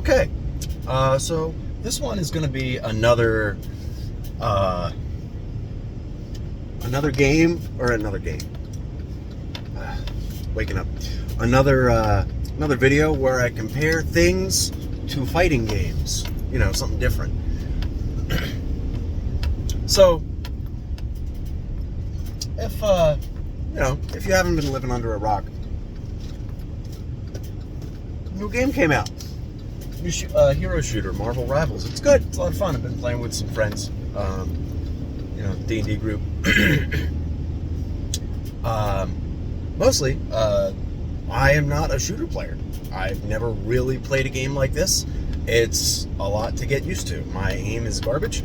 Okay, so this one is going to be another game, or another game. Waking up. Another video where I compare things to fighting games. You know, something different. So, if you haven't been living under a rock, new game came out. New hero shooter, Marvel Rivals. It's good. It's a lot of fun. I've been playing with some friends. D&D group. Mostly, I am not a shooter player. I've never really played a game like this. It's a lot to get used to. My aim is garbage.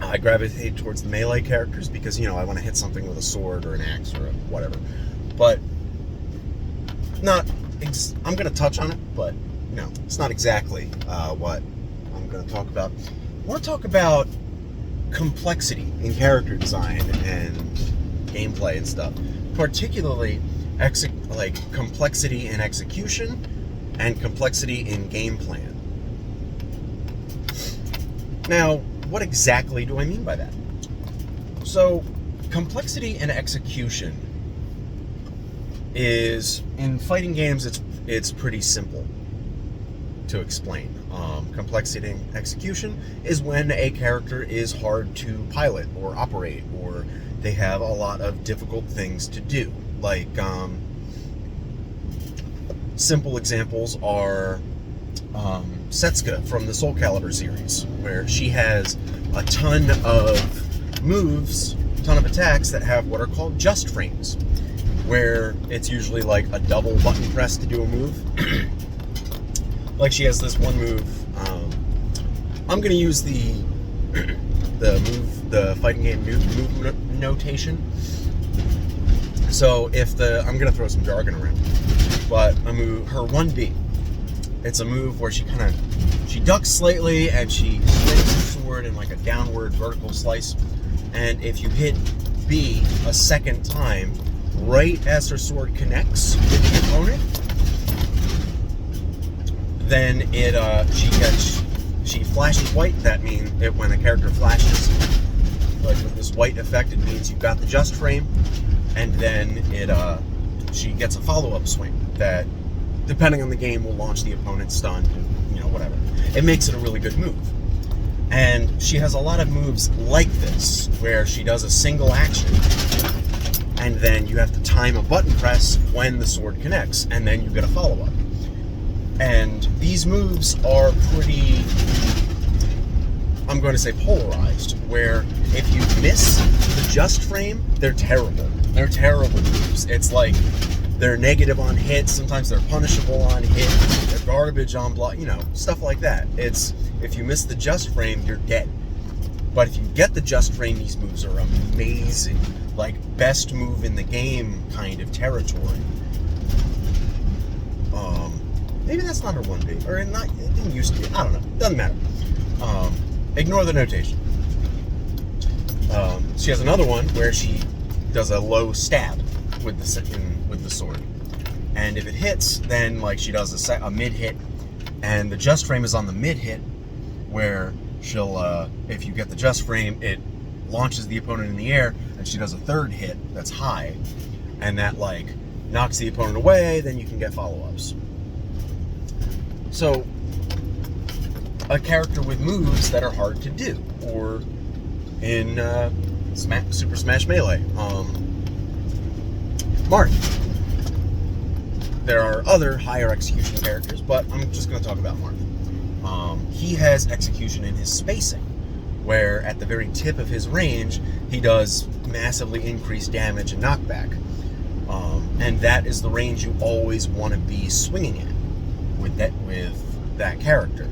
I gravitate towards the melee characters because, I want to hit something with a sword or an axe or whatever. But I'm going to touch on it, but it's not exactly what I'm going to talk about. I want to talk about complexity in character design and gameplay and stuff, particularly complexity in execution and complexity in game plan. Now, what exactly do I mean by that? So, complexity in execution is, in fighting games, it's pretty simple to explain. Complexity in execution is when a character is hard to pilot or operate, or they have a lot of difficult things to do. Like, simple examples are Setsuka from the Soul Calibur series, where she has a ton of moves, a ton of attacks that have what are called just frames, where it's usually like a double button press to do a move. Like, she has this one move. I'm going to use the fighting game move notation. So I'm going to throw some jargon around, but her 1B, it's a move where she ducks slightly and she swings her sword in like a downward vertical slice. And if you hit B a second time, right as her sword connects with the opponent, then she flashes white. That means when a character flashes, like with this white effect, it means you've got the just frame, and then she gets a follow-up swing that, depending on the game, will launch the opponent stunned, whatever. It makes it a really good move. And she has a lot of moves like this, where she does a single action, and then you have to time a button press when the sword connects, and then you get a follow-up. And these moves are pretty, I'm going to say, polarized, where if you miss the just frame, they're terrible. They're terrible moves. It's like they're negative on hit, sometimes they're punishable on hit, they're garbage on block, stuff like that. It's, if you miss the just frame, you're dead. But if you get the just frame, these moves are amazing. Like, best move in the game kind of territory. Maybe that's not her 1B, or not. It didn't used to be. I don't know. Doesn't matter. Ignore the notation. She has another one where she does a low stab with the sword, and if it hits, then she does a mid hit, and the just frame is on the mid hit, where she'll if you get the just frame, it launches the opponent in the air, and she does a third hit that's high, and that knocks the opponent away. Then you can get follow-ups. So, a character with moves that are hard to do, or in Super Smash Melee, Marth. There are other higher execution characters, but I'm just going to talk about Marth. He has execution in his spacing, where at the very tip of his range, he does massively increased damage and knockback. And that is the range you always want to be swinging at with that character.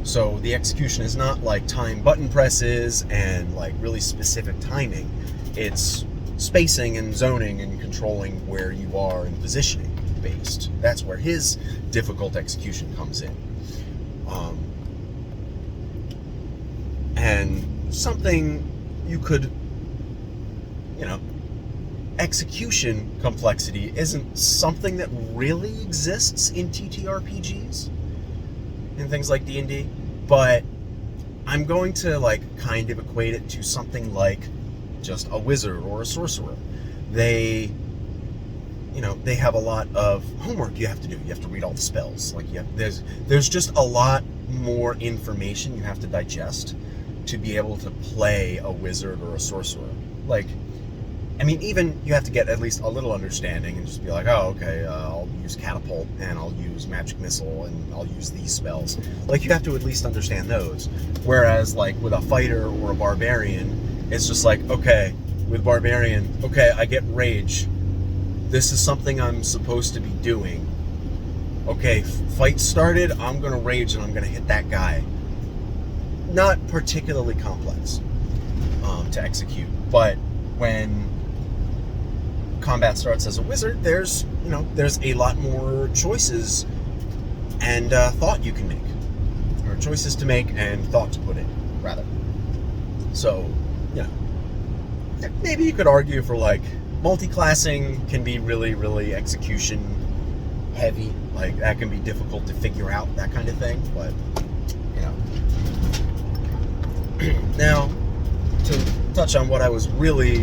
So the execution is not like time button presses and really specific timing. It's spacing and zoning and controlling where you are and positioning based. That's where his difficult execution comes in. And something you could, execution complexity isn't something that really exists in TTRPGs and things like D&D, but I'm going to like kind of equate it to something like just a wizard or a sorcerer. They have a lot of homework you have to do. You have to read all the spells. Like there's just a lot more information you have to digest to be able to play a wizard or a sorcerer. Like, I mean, even you have to get at least a little understanding and just be like, oh, okay, I'll use catapult and I'll use magic missile and I'll use these spells. Like, you have to at least understand those. Whereas, like, with a fighter or a barbarian, it's just like, okay, with barbarian, okay, I get rage. This is something I'm supposed to be doing. Okay, fight started, I'm going to rage and I'm going to hit that guy. Not particularly complex to execute, but when combat starts as a wizard, there's a lot more choices and thought you can make, or choices to make and thought to put in, rather. So, maybe you could argue for like multi-classing can be really, really execution heavy. Like that can be difficult to figure out, that kind of thing. But now to touch on what I was really,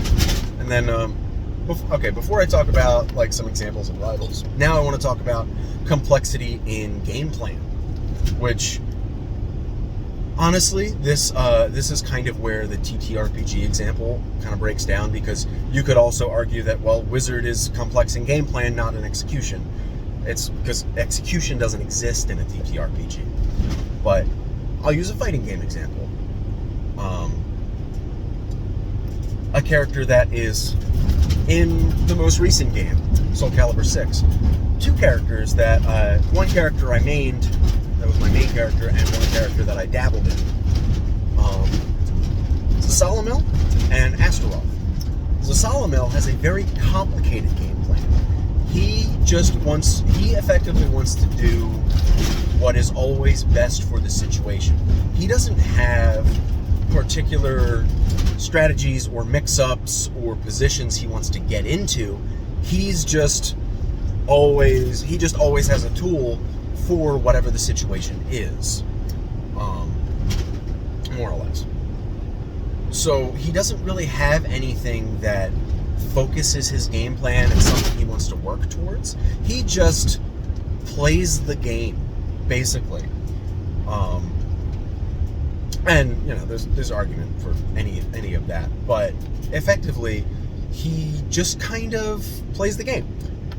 and then before I talk about like some examples of rivals, now I want to talk about complexity in game plan, which honestly, this is kind of where the TTRPG example kind of breaks down, because you could also argue that, well, wizard is complex in game plan, not in execution. It's because execution doesn't exist in a TTRPG. But I'll use a fighting game example. A character that is in the most recent game, Soul Calibur 6. Two characters that, one character I mained, that was my main character, and one character that I dabbled in. Zasalamel and Astaroth. Zasalamel has a very complicated game plan. He effectively wants to do what is always best for the situation. He doesn't have particular strategies or mix-ups or positions he wants to get into. He just always has a tool for whatever the situation is, more or less. So he doesn't really have anything that focuses his game plan and something he wants to work towards. He just plays the game, basically. And there's argument for any of that, but effectively, he just kind of plays the game.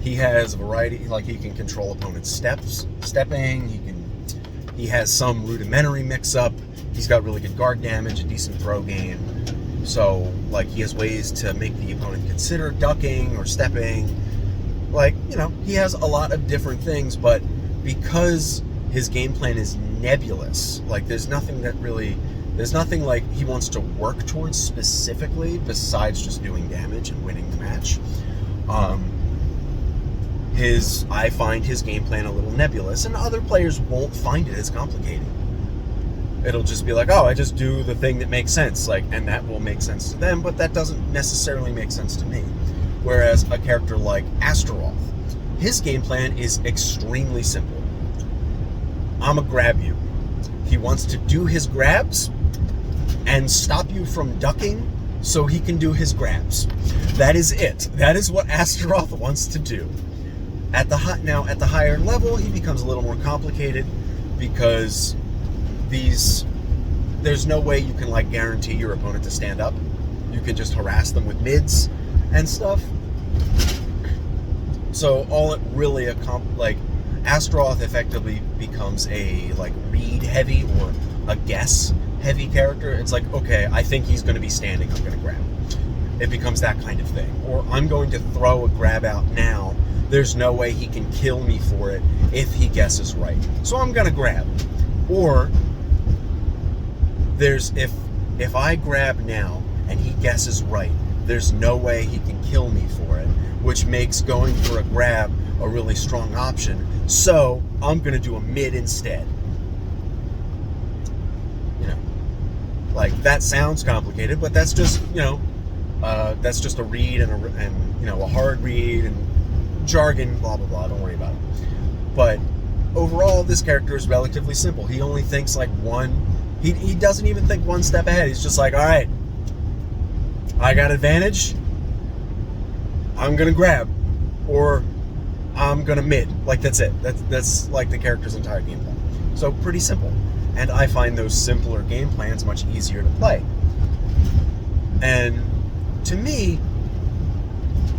He has a variety, like he can control opponents' stepping. He has some rudimentary mix-up. He's got really good guard damage, a decent throw game. So, like, he has ways to make the opponent consider ducking or stepping. Like, he has a lot of different things, but because his game plan is nebulous, like, there's nothing like he wants to work towards specifically besides just doing damage and winning the match. I find his game plan a little nebulous, and other players won't find it as complicated. It'll just be like, oh, I just do the thing that makes sense, like, and that will make sense to them, but that doesn't necessarily make sense to me. Whereas a character like Astaroth, his game plan is extremely simple. I'ma grab you. He wants to do his grabs and stop you from ducking so he can do his grabs. That is it. That is what Astaroth wants to do. At the higher level, he becomes a little more complicated, because there's no way you can like guarantee your opponent to stand up. You can just harass them with mids and stuff. So all it really Astaroth effectively becomes a like read heavy or a guess heavy character. It's like, okay, I think he's going to be standing, I'm going to grab. It becomes that kind of thing. Or I'm going to throw a grab out now. There's no way he can kill me for it if he guesses right. So I'm going to grab. Or if I grab now and he guesses right, there's no way he can kill me for it, which makes going for a grab a really strong option. So I'm going to do a mid instead. Like, that sounds complicated, but that's just, that's just a read and a hard read and jargon, blah, blah, blah. Don't worry about it. But overall, this character is relatively simple. He only thinks like he doesn't even think one step ahead. He's just like, all right, I got advantage, I'm going to grab, or I'm going to mid. Like, that's it. That's like the character's entire game plan. So pretty simple. And I find those simpler game plans much easier to play. And to me,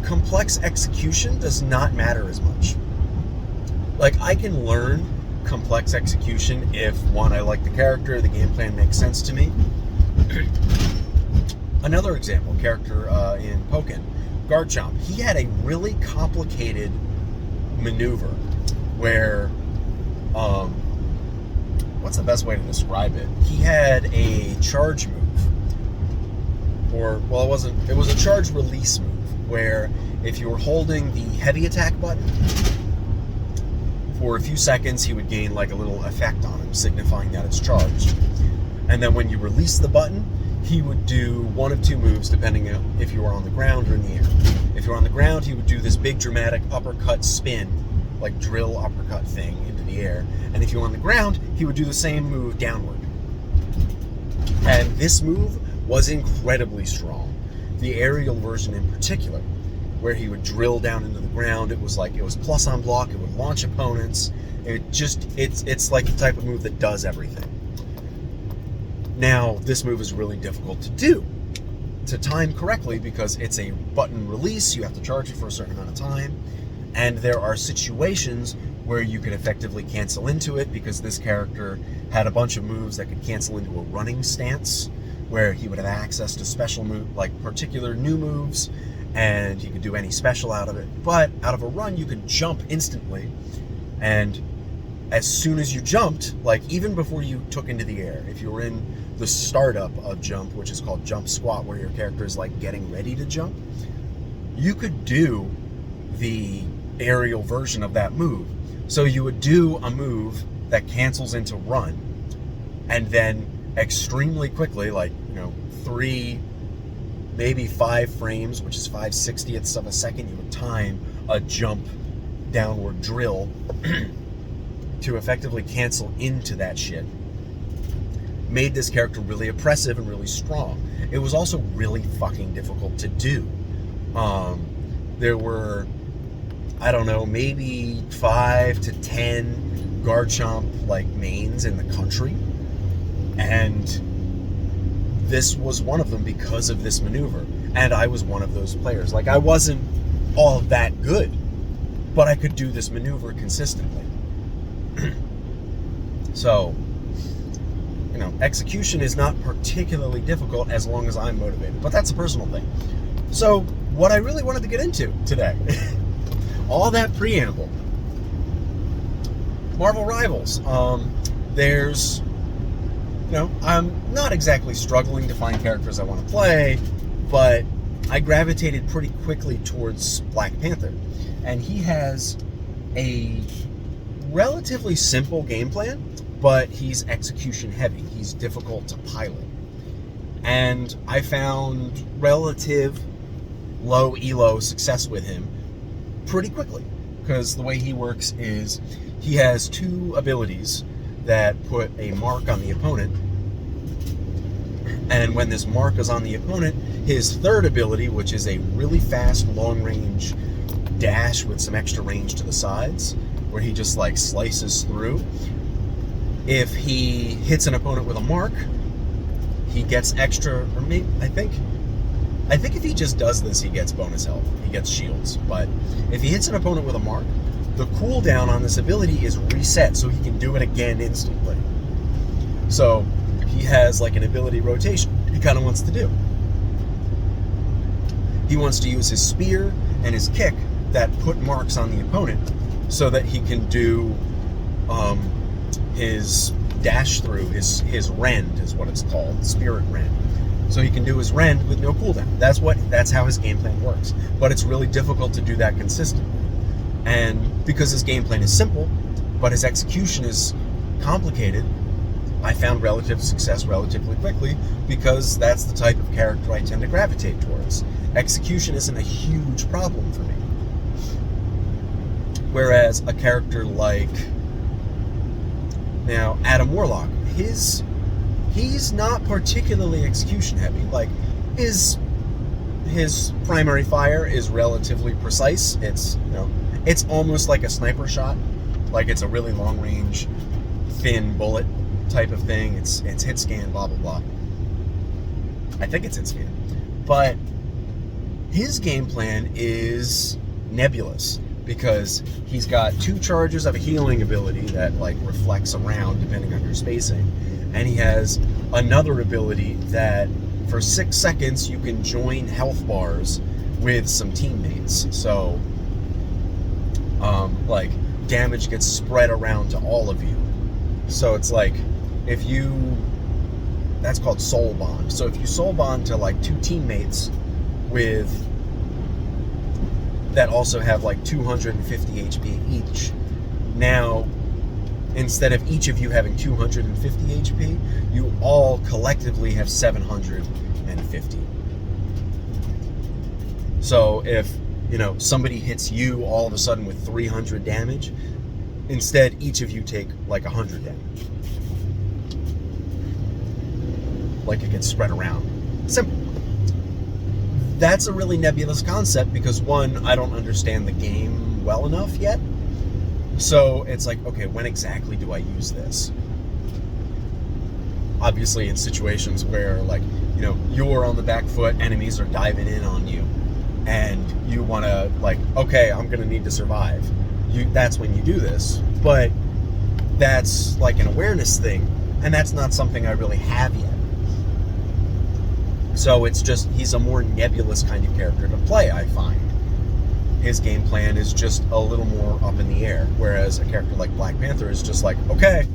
complex execution does not matter as much. Like, I can learn complex execution if, one, I like the character, the game plan makes sense to me. Another example, character in Pokken, Garchomp. He had a really complicated maneuver where, what's the best way to describe it? He had a charge move. It was a charge release move, where if you were holding the heavy attack button, for a few seconds he would gain like a little effect on him, signifying that it's charged. And then when you release the button, he would do one of two moves, depending on if you were on the ground or in the air. If you were on the ground, he would do this big dramatic uppercut spin, like drill uppercut thing into the air. And if you were on the ground, he would do the same move downward. And this move was incredibly strong. The aerial version in particular, where he would drill down into the ground, it was plus on block, it would launch opponents. It's like the type of move that does everything. Now, this move is really difficult to do, to time correctly, because it's a button release, you have to charge it for a certain amount of time, and there are situations where you can effectively cancel into it, because this character had a bunch of moves that could cancel into a running stance, where he would have access to special move, like particular new moves, and he could do any special out of it. But out of a run, you could jump instantly, and as soon as you jumped, like even before you took into the air, if you were in the startup of jump, which is called jump squat, where your character is like getting ready to jump, you could do the aerial version of that move. So you would do a move that cancels into run, and then extremely quickly, like 3, maybe 5 frames, which is 5/60ths of a second, you would time a jump downward drill to effectively cancel into that shit. Made this character really oppressive and really strong. It was also really fucking difficult to do. There were, I don't know, maybe 5 to 10 Garchomp like mains in the country, and this was one of them because of this maneuver. And I was one of those players. Like, I wasn't all that good, but I could do this maneuver consistently. So, execution is not particularly difficult as long as I'm motivated, but that's a personal thing. So, what I really wanted to get into today, all that preamble, Marvel Rivals. There's, I'm not exactly struggling to find characters I want to play, but I gravitated pretty quickly towards Black Panther. And he has a relatively simple game plan, but he's execution heavy. He's difficult to pilot. And I found relative low elo success with him pretty quickly, because the way he works is he has 2 abilities that put a mark on the opponent, and when this mark is on the opponent, his 3rd ability, which is a really fast long range dash with some extra range to the sides, where he just like slices through, if he hits an opponent with a mark, he gets extra, or maybe, I think if he just does this, he gets bonus health, he gets shields. But if he hits an opponent with a mark, the cooldown on this ability is reset, so he can do it again instantly. So he has like an ability rotation he kind of wants to do. He wants to use his spear and his kick that put marks on the opponent, so that he can do his dash through, his rend is what it's called, spirit rend. So he can do his rend with no cooldown. That's how his game plan works. But it's really difficult to do that consistently. And because his game plan is simple, but his execution is complicated, I found relative success relatively quickly because that's the type of character I tend to gravitate towards. Execution isn't a huge problem for me. Whereas a character like, now, Adam Warlock, he's not particularly execution heavy. Like, his primary fire is relatively precise. It's, it's almost like a sniper shot. Like, it's a really long range, thin bullet type of thing. It's hit scan, blah, blah, blah. I think it's hit scan. But his game plan is nebulous because he's got 2 charges of a healing ability that like reflects around depending on your spacing. And he has another ability that for 6 seconds you can join health bars with some teammates. So like damage gets spread around to all of you. So it's like that's called soul bond. So if you soul bond to like 2 teammates with that also have like 250 HP each, now instead of each of you having 250 HP, you all collectively have 750. So if somebody hits you all of a sudden with 300 damage, instead each of you take like 100 damage. Like it gets spread around. Simple. That's a really nebulous concept because, one, I don't understand the game well enough yet. So it's like, okay, when exactly do I use this? Obviously in situations where like, you're on the back foot, enemies are diving in on you, and you want to like, okay, I'm going to need to survive. That's when you do this. But that's like an awareness thing, and that's not something I really have yet. So it's just, he's a more nebulous kind of character to play, I find. His game plan is just a little more up in the air, whereas a character like Black Panther is just like, okay,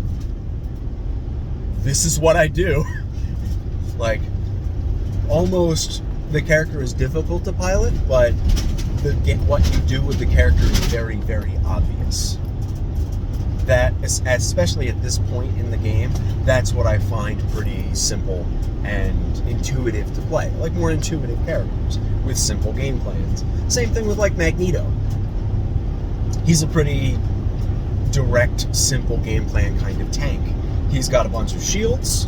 this is what I do. Like, almost the character is difficult to pilot, but what you do with the character is very, very obvious. That, especially at this point in the game, that's what I find pretty simple and intuitive to play. Like more intuitive characters with simple game plans. Same thing with like Magneto. He's a pretty direct, simple game plan kind of tank. He's got a bunch of shields.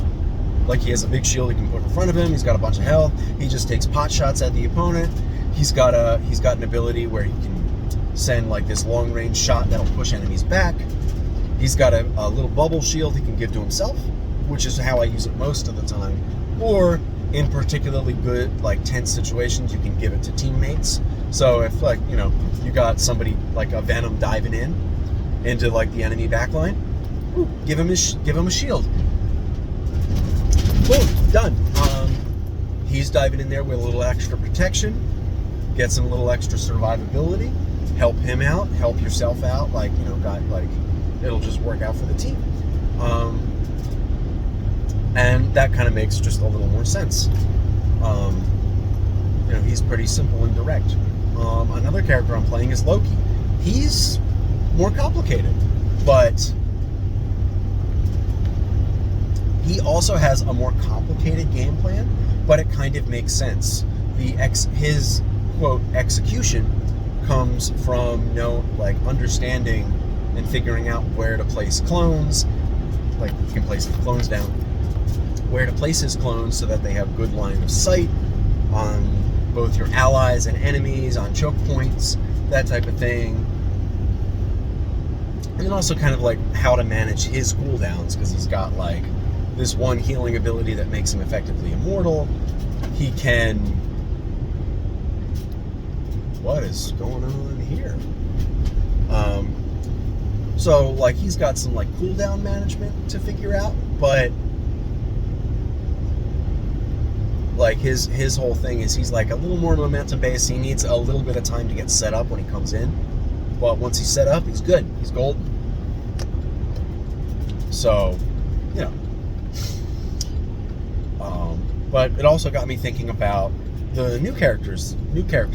Like he has a big shield he can put in front of him. He's got a bunch of health. He just takes pot shots at the opponent. He's got an ability where he can send like this long range shot that'll push enemies back. He's got a little bubble shield he can give to himself, which is how I use it most of the time. Or in particularly good, like tense situations, you can give it to teammates. So if like, you got somebody like a Venom diving into like the enemy backline, give him a shield. Boom, done. He's diving in there with a little extra protection, get some little extra survivability, help him out, help yourself out, like, it'll just work out for the team. And that kind of makes just a little more sense. He's pretty simple and direct. Another character I'm playing is Loki. He's more complicated, but he also has a more complicated game plan, but it kind of makes sense. His quote execution comes from understanding and figuring out where to place clones. Like you can place the clones down, where to place his clones so that they have good line of sight on both your allies and enemies, on choke points, that type of thing. And then also kind of like how to manage his cooldowns, because he's got like this one healing ability that makes him effectively immortal. He can... What is going on here? So like he's got some like cooldown management to figure out, but like his whole thing is he's like a little more momentum based. He needs a little bit of time to get set up when he comes in, but once he's set up, he's good. He's golden. So, but it also got me thinking about the new character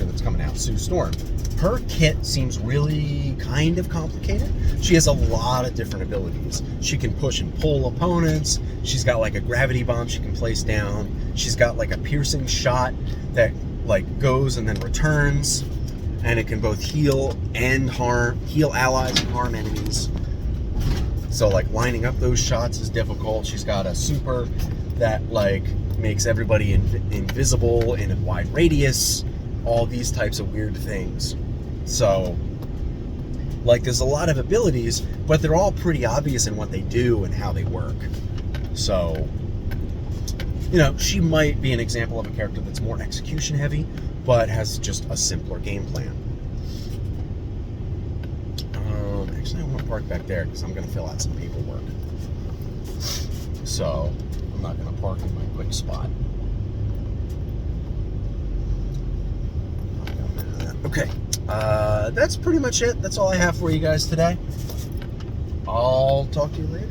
that's coming out, Sue Storm, her kit seems really kind of complicated. She has a lot of different abilities. She can push and pull opponents. She's got like a gravity bomb she can place down. She's got like a piercing shot that like goes and then returns, and it can both heal allies and harm enemies. So like lining up those shots is difficult. She's got a super that like makes everybody invisible in a wide radius, all these types of weird things. So like there's a lot of abilities, but they're all pretty obvious in what they do and how they work. So, you know, she might be an example of a character that's more execution heavy, but has just a simpler game plan. Actually, I want to park back there because I'm going to fill out some paperwork. So, I'm not going to park in my quick spot. Okay, that's pretty much it. That's all I have for you guys today. I'll talk to you later.